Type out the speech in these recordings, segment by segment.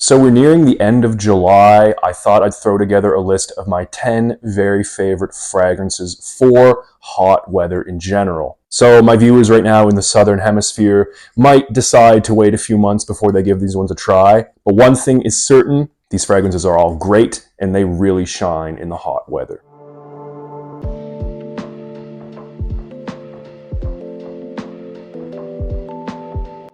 So we're nearing the end of July. I thought I'd throw together a list of my 10 very favorite fragrances for hot weather in general. So my viewers right now in the Southern Hemisphere might decide to wait a few months before they give these ones a try. But one thing is certain, these fragrances are all great and they really shine in the hot weather.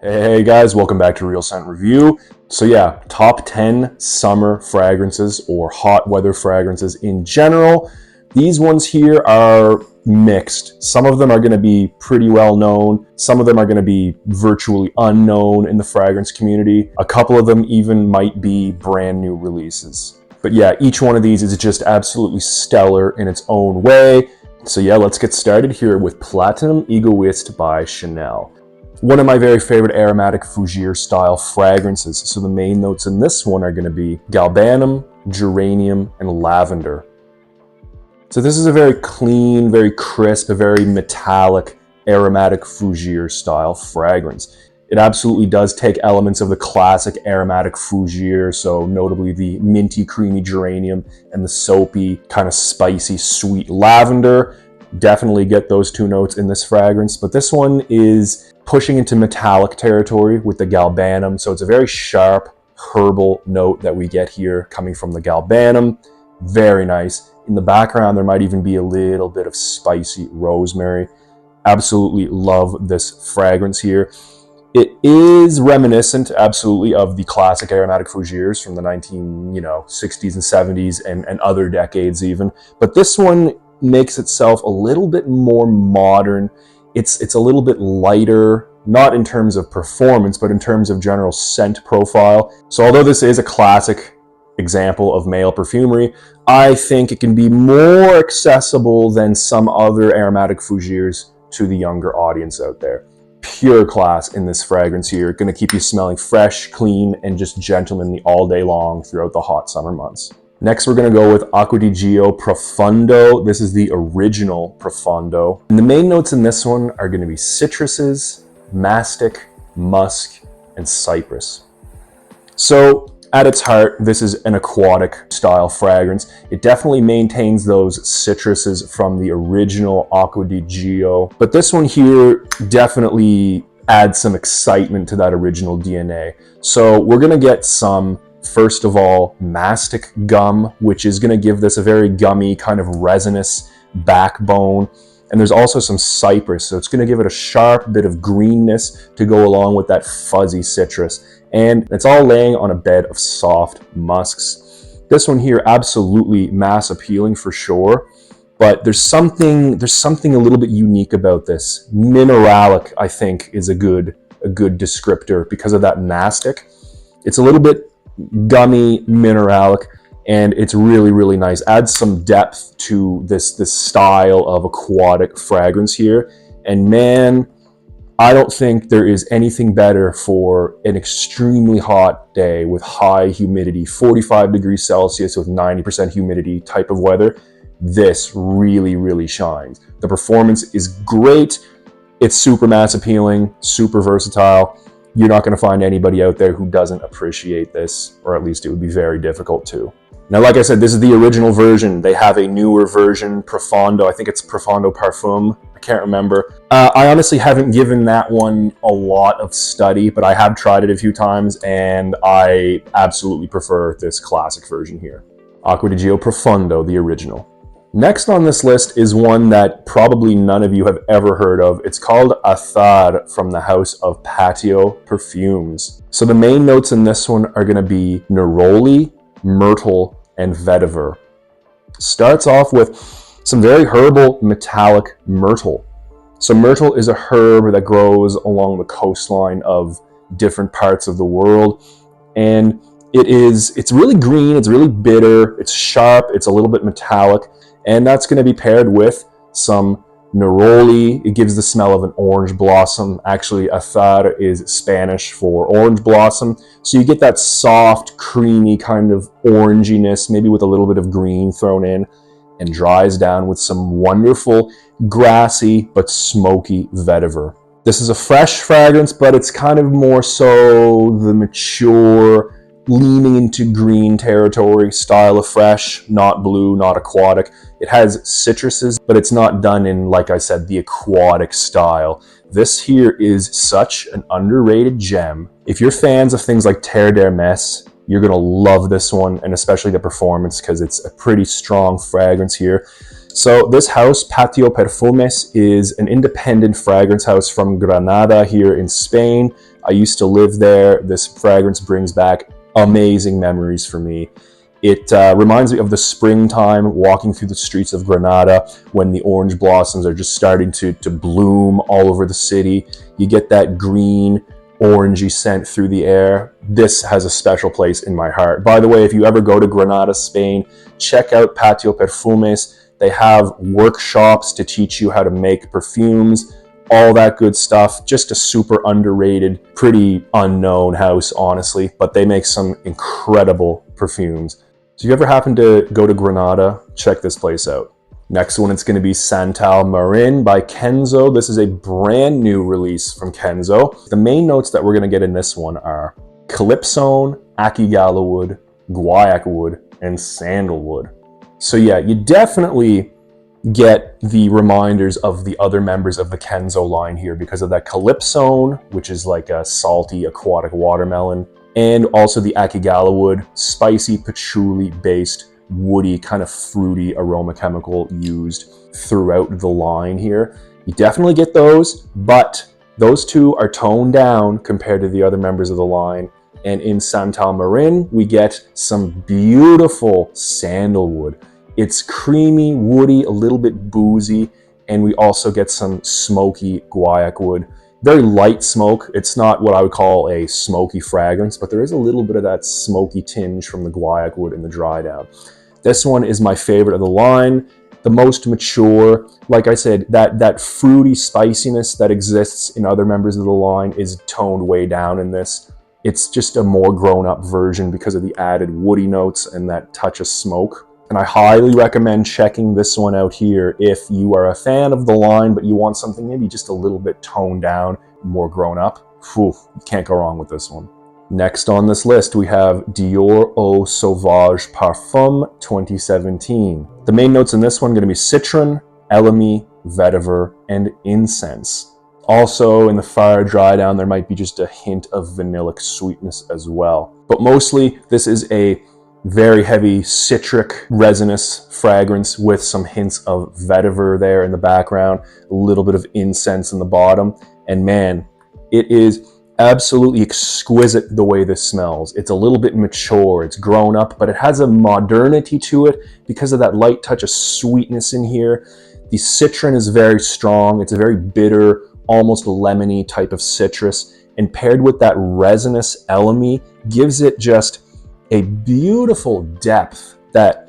Hey guys, welcome back to Real Scent Review. So yeah, top 10 summer fragrances or hot weather fragrances in general. These ones here are mixed. Some of them are going to be pretty well known. Some of them are going to be virtually unknown in the fragrance community. A couple of them even might be brand new releases. But yeah, each one of these is just absolutely stellar in its own way. So yeah, let's get started here with Platinum Egoiste by Chanel. One of my very favorite aromatic fougere style fragrances. So the main notes in this one are going to be galbanum, geranium, and lavender. So this is a very clean, very crisp, a very metallic aromatic fougere style fragrance. It absolutely does take elements of the classic aromatic fougere, so notably the minty, creamy geranium and the soapy, kind of spicy, sweet lavender. Definitely get those two notes in this fragrance, but this one is pushing into metallic territory with the galbanum. So it's a very sharp herbal note that we get here coming from the galbanum. Very nice. In the background, there might even be a little bit of spicy rosemary. Absolutely love this fragrance here. It is reminiscent, absolutely, of the classic aromatic fougères from the 60s and 70s and other decades even. But this one makes itself a little bit more modern. It's a little bit lighter, not in terms of performance, but in terms of general scent profile. So although this is a classic example of male perfumery, I think it can be more accessible than some other aromatic fougères to the younger audience out there. Pure class in this fragrance here. Going to keep you smelling fresh, clean, and just gentlemanly all day long throughout the hot summer months. Next, we're going to go with Acqua di Gio Profondo. This is the original Profondo. And the main notes in this one are going to be citruses, mastic, musk, and cypress. So at its heart, this is an aquatic style fragrance. It definitely maintains those citruses from the original Acqua di Gio. But this one here definitely adds some excitement to that original DNA. So we're going to get some, first of all, mastic gum, which is going to give this a very gummy, kind of resinous backbone. And there's also some cypress, so it's going to give it a sharp bit of greenness to go along with that fuzzy citrus. And it's all laying on a bed of soft musks. This one here, absolutely mass appealing for sure, but there's something a little bit unique about this. Mineralic, I think, is a good descriptor because of that mastic. It's a little bit gummy, mineralic, and it's really, really nice. Adds some depth to this style of aquatic fragrance here. And man, I don't think there is anything better for an extremely hot day with high humidity, 45 degrees Celsius with 90% humidity type of weather. This really, really shines. The performance is great. It's super mass appealing, super versatile. You're not going to find anybody out there who doesn't appreciate this, or at least it would be very difficult to. Now, like I said, this is the original version. They have a newer version, Profondo. I think it's Profondo Parfum. I can't remember. I honestly haven't given that one a lot of study, but I have tried it a few times, and I absolutely prefer this classic version here. Acqua di Gio Profondo, the original. Next on this list is one that probably none of you have ever heard of. It's called Azahar from the house of Patio Perfumes. So the main notes in this one are going to be neroli, myrtle, and vetiver. Starts off with some very herbal, metallic myrtle. So myrtle is a herb that grows along the coastline of different parts of the world. And it's really green, it's really bitter, it's sharp, it's a little bit metallic. And that's going to be paired with some neroli. It gives the smell of an orange blossom. Actually, azahar is Spanish for orange blossom. So you get that soft, creamy kind of oranginess, maybe with a little bit of green thrown in, and dries down with some wonderful, grassy, but smoky vetiver. This is a fresh fragrance, but it's kind of more so the mature, leaning into green territory style of fresh, not blue, not aquatic. It has citruses, but it's not done in, like I said, the aquatic style. This here is such an underrated gem. If you're fans of things like Terre d'Hermès, you're gonna love this one, and especially the performance, because it's a pretty strong fragrance here. So this house, Patio Perfumes, is an independent fragrance house from Granada here in Spain. I used to live there. This fragrance brings back amazing memories for me. It reminds me of the springtime, walking through the streets of Granada when the orange blossoms are just starting to bloom all over the city. You get that green, orangey scent through the air. This has a special place in my heart. By the way, if you ever go to Granada, Spain, check out Patio Perfumes. They have workshops to teach you how to make perfumes, all that good stuff. Just a super underrated, pretty unknown house, honestly, but they make some incredible perfumes. So if you ever happen to go to Granada, check this place out. Next one, it's going to be Santal Marin by Kenzo. This is a brand new release from Kenzo. The main notes that we're going to get in this one are calypsone, akigala wood, guaiac wood, and sandalwood. So yeah, you definitely get the reminders of the other members of the Kenzo line here because of that calypsone, which is like a salty aquatic watermelon, and also the akigala wood, spicy patchouli based, woody, kind of fruity aroma chemical used throughout the line here. You definitely get those, but those two are toned down compared to the other members of the line. And in Santal Marin, we get some beautiful sandalwood. It's creamy, woody, a little bit boozy, and we also get some smoky guaiac wood. Very light smoke. It's not what I would call a smoky fragrance, but there is a little bit of that smoky tinge from the guaiac wood in the dry down. This one is my favorite of the line, the most mature. Like I said, that fruity spiciness that exists in other members of the line is toned way down in this. It's just a more grown-up version because of the added woody notes and that touch of smoke. And I highly recommend checking this one out here if you are a fan of the line, but you want something maybe just a little bit toned down, more grown up. Whew, you can't go wrong with this one. Next on this list, we have Dior Eau Sauvage Parfum 2017. The main notes in this one are going to be citron, elemi, vetiver, and incense. Also, in the fire dry down, there might be just a hint of vanillic sweetness as well. But mostly, this is a very heavy citric resinous fragrance with some hints of vetiver there in the background, a little bit of incense in the bottom. And man, it is absolutely exquisite the way this smells. It's a little bit mature, it's grown up, but it has a modernity to it because of that light touch of sweetness in here. The citron is very strong. It's a very bitter, almost lemony type of citrus, and paired with that resinous elemi gives it just a beautiful depth that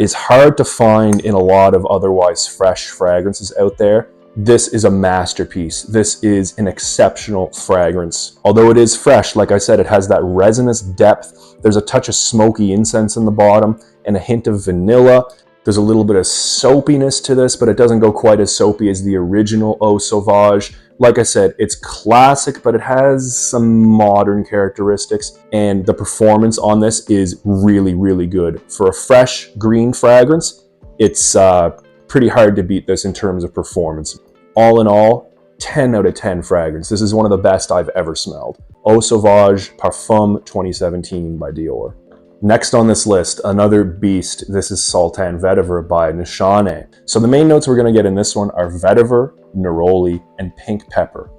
is hard to find in a lot of otherwise fresh fragrances out there. This is a masterpiece. This is an exceptional fragrance. Although it is fresh, like I said, it has that resinous depth. There's a touch of smoky incense in the bottom and a hint of vanilla. There's a little bit of soapiness to this, but it doesn't go quite as soapy as the original Eau Sauvage. Like I said, it's classic, but it has some modern characteristics, and the performance on this is really, really good. For a fresh green fragrance, it's pretty hard to beat this in terms of performance. All in all, 10 out of 10 fragrance. This is one of the best I've ever smelled. Eau Sauvage Parfum 2017 by Dior. Next on this list, another beast. This is Sultan Vetiver by Nishane. So the main notes we're going to get in this one are vetiver, neroli, and pink pepper.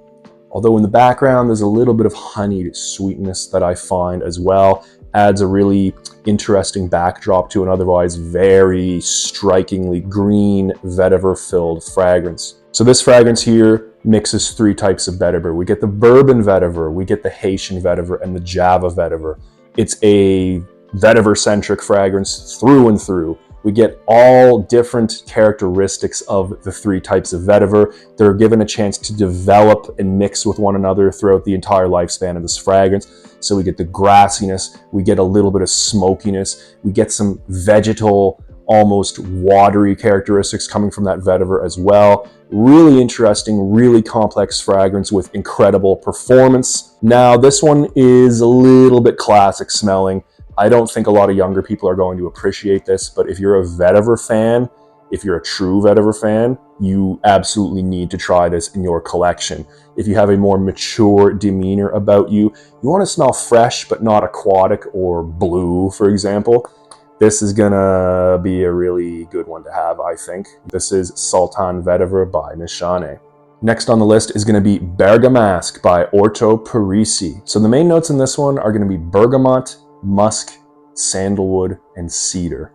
Although in the background, there's a little bit of honeyed sweetness that I find as well. Adds a really interesting backdrop to an otherwise very strikingly green vetiver-filled fragrance. So this fragrance here mixes three types of vetiver. We get the bourbon vetiver, we get the Haitian vetiver, and the Java vetiver. It's a vetiver-centric fragrance through and through. We get all different characteristics of the three types of vetiver. They're given a chance to develop and mix with one another throughout the entire lifespan of this fragrance. So we get the grassiness, we get a little bit of smokiness, we get some vegetal, almost watery characteristics coming from that vetiver as well. Really interesting, really complex fragrance with incredible performance. Now, this one is a little bit classic smelling. I don't think a lot of younger people are going to appreciate this, but if you're a vetiver fan, if you're a true vetiver fan, you absolutely need to try this in your collection. If you have a more mature demeanor about you, you want to smell fresh but not aquatic or blue, for example, this is gonna be a really good one to have, I think. This is Sultan Vetiver by Nishane. Next on the list is gonna be Bergamask by Orto Parisi. So the main notes in this one are gonna be bergamot, musk, sandalwood, and cedar.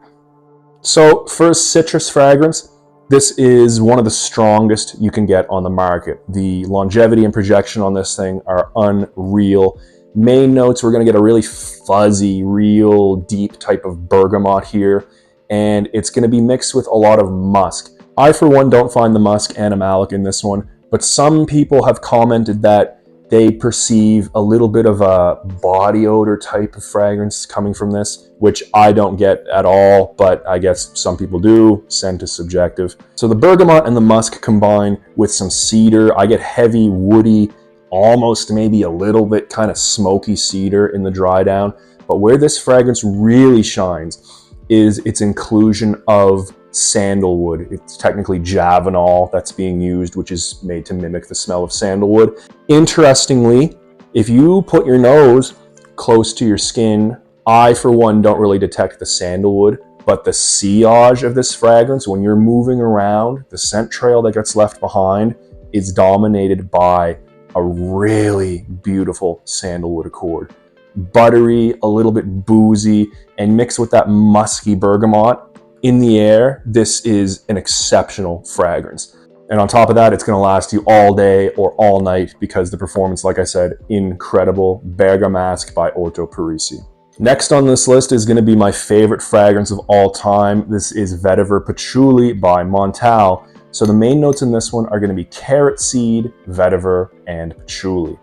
So for a citrus fragrance, this is one of the strongest you can get on the market. The longevity and projection on this thing are unreal. Main notes, we're going to get a really fuzzy, real deep type of bergamot here, and it's going to be mixed with a lot of musk. I, for one, don't find the musk animalic in this one, but some people have commented that they perceive a little bit of a body odor type of fragrance coming from this, which I don't get at all, but I guess some people do. Scent is subjective. So the bergamot and the musk combine with some cedar. I get heavy, woody, almost maybe a little bit kind of smoky cedar in the dry down. But where this fragrance really shines is its inclusion of sandalwood. It's technically javanol that's being used, which is made to mimic the smell of sandalwood. Interestingly, if you put your nose close to your skin, I, for one, don't really detect the sandalwood, but the sillage of this fragrance, when you're moving around, the scent trail that gets left behind is dominated by a really beautiful sandalwood accord. Buttery, a little bit boozy, and mixed with that musky bergamot in the air, this is an exceptional fragrance. And on top of that, it's going to last you all day or all night because the performance, like I said, incredible. Bergamask by Orto Parisi. Next on this list is going to be my favorite fragrance of all time. This is Vetiver Patchouli by Montale. So the main notes in this one are going to be carrot seed, vetiver, and patchouli.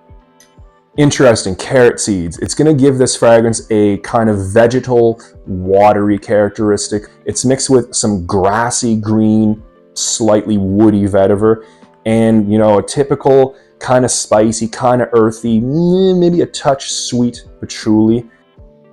Interesting, carrot seeds. It's going to give this fragrance a kind of vegetal, watery characteristic. It's mixed with some grassy green, slightly woody vetiver, and, you know, a typical kind of spicy, kind of earthy, maybe a touch sweet patchouli.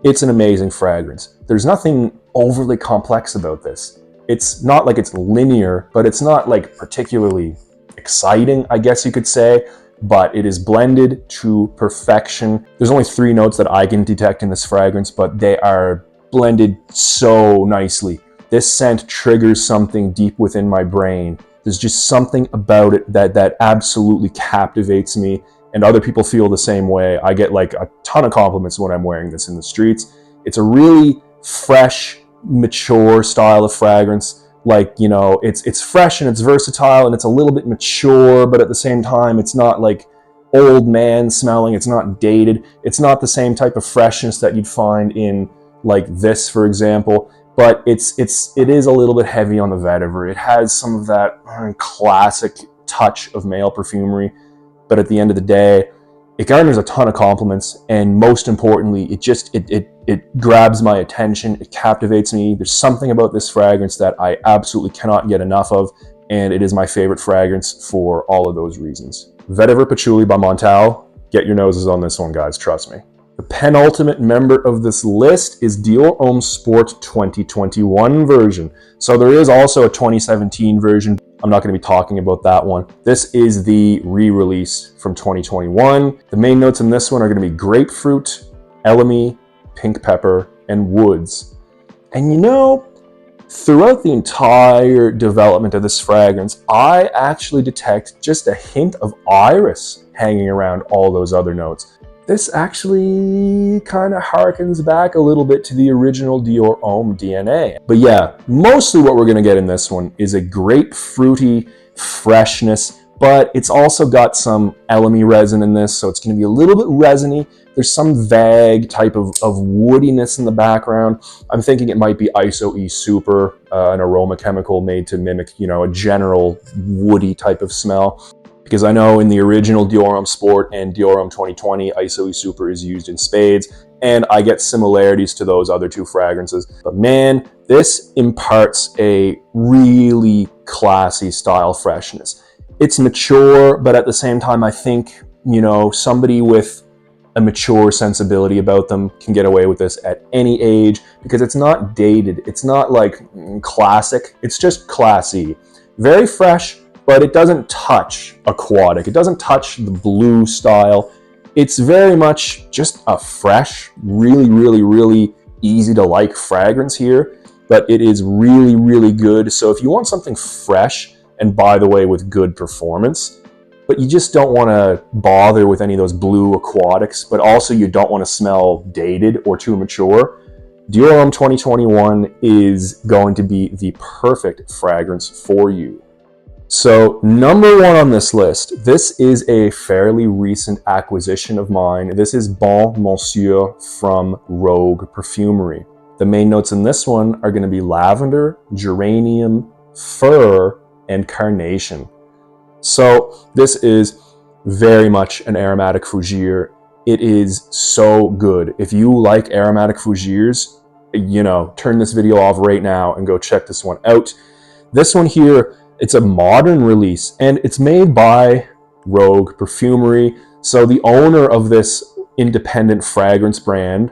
It's an amazing fragrance. There's nothing overly complex about this. It's not like it's linear, but it's not like particularly exciting, I guess you could say, but it is blended to perfection. There's only 3 notes that I can detect in this fragrance, but they are blended so nicely. This scent triggers something deep within my brain. There's just something about it that absolutely captivates me, and other people feel the same way. I get like a ton of compliments when I'm wearing this in the streets. It's a really fresh, mature style of fragrance. Like, you know, it's fresh and it's versatile and it's a little bit mature, but at the same time, it's not like old man smelling. It's not dated. It's not the same type of freshness that you'd find in like this, for example. But it is a little bit heavy on the vetiver. It has some of that classic touch of male perfumery, but at the end of the day, it garners a ton of compliments, and most importantly, it grabs my attention, it captivates me. There's something about this fragrance that I absolutely cannot get enough of, and it is my favorite fragrance for all of those reasons. Vetiver Patchouli by Montale. Get your noses on this one, guys, trust me. The penultimate member of this list is Dior Homme Sport 2021 version. So there is also a 2017 version. I'm not going to be talking about that one. This is the re-release from 2021. The main notes in this one are going to be grapefruit, elemi, pink pepper, and woods. And you know, throughout the entire development of this fragrance, I actually detect just a hint of iris hanging around all those other notes. This actually kind of harkens back a little bit to the original Dior Homme DNA. But yeah, mostly what we're going to get in this one is a grapefruity freshness, but it's also got some elemi resin in this, so it's going to be a little bit resiny. There's some vague type of woodiness in the background. I'm thinking it might be Iso E Super, an aroma chemical made to mimic, you know, a general woody type of smell. Because I know in the original Dior Homme Sport and Dior Homme 2020, Iso E Super is used in spades, and I get similarities to those other two fragrances. But man, this imparts a really classy style freshness. It's mature, but at the same time, I think, you know, somebody with a mature sensibility about them can get away with this at any age, because it's not dated. It's not like classic. It's just classy. Very fresh, but it doesn't touch aquatic. It doesn't touch the blue style. It's very much just a fresh, really, really, really easy to like fragrance here, but it is really, really good. So if you want something fresh, and by the way, with good performance, but you just don't want to bother with any of those blue aquatics, but also you don't want to smell dated or too mature, Dior Homme 2021 is going to be the perfect fragrance for you. So number one on this list, this is a fairly recent acquisition of mine. This is Monsieur from Rogue Perfumery. The main notes in this one are going to be lavender, geranium, fir, and carnation. So this is very much an aromatic fougere. It is so good. If you like aromatic fougères, you know, turn this video off right now and go check this one out. This one here, it's a modern release, and it's made by Rogue Perfumery. So the owner of this independent fragrance brand,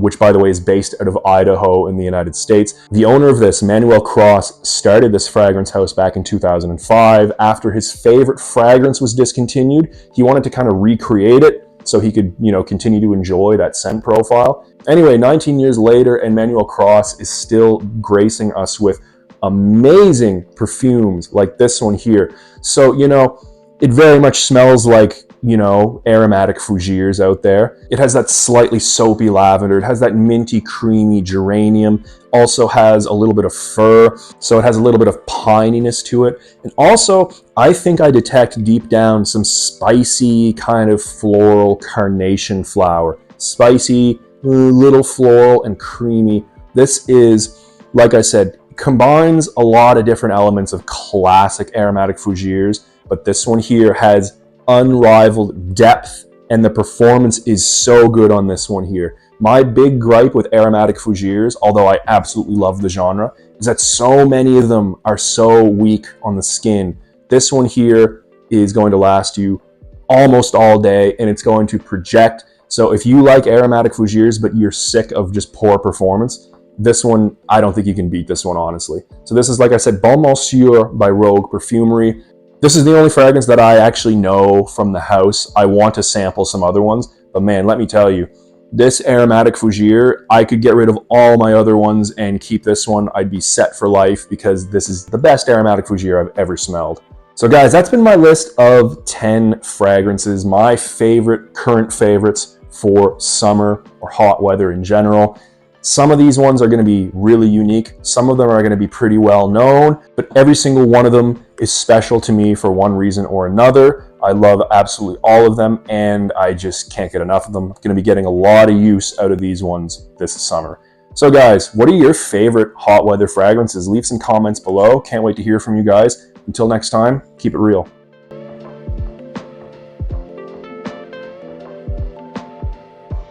which by the way is based out of Idaho in the United States. The owner of this, Manuel Cross, started this fragrance house back in 2005. After his favorite fragrance was discontinued, he wanted to kind of recreate it so he could, you know, continue to enjoy that scent profile. Anyway, 19 years later, and Manuel Cross is still gracing us with amazing perfumes like this one here. So, you know, it very much smells like, you know, aromatic fougères out there. It has that slightly soapy lavender. It has that minty, creamy geranium. Also has a little bit of fir, so it has a little bit of pininess to it. And also, I think I detect deep down some spicy kind of floral carnation flower. Spicy, little floral and creamy. This is, like I said, combines a lot of different elements of classic aromatic fougères, but this one here has unrivaled depth, and the performance is so good on this one here. My big gripe with aromatic fougères, although I absolutely love the genre, is that so many of them are so weak on the skin. This one here is going to last you almost all day, and it's going to project. So if you like aromatic fougères, but you're sick of just poor performance, this one, I don't think you can beat this one, honestly. So this is, like I said, Monsieur by Rogue Perfumery. This is the only fragrance that I actually know from the house. I want to sample some other ones, but man, let me tell you, this aromatic fougere, I could get rid of all my other ones and keep this one. I'd be set for life because this is the best aromatic fougere I've ever smelled. So guys, that's been my list of 10 fragrances, my favorite, current favorites for summer or hot weather in general. Some of these ones are going to be really unique. Some of them are going to be pretty well known, but every single one of them is special to me for one reason or another. I love absolutely all of them, and I just can't get enough of them. I'm going to be getting a lot of use out of these ones this summer. So guys, what are your favorite hot weather fragrances? Leave some comments below. Can't wait to hear from you guys. Until next time, keep it real.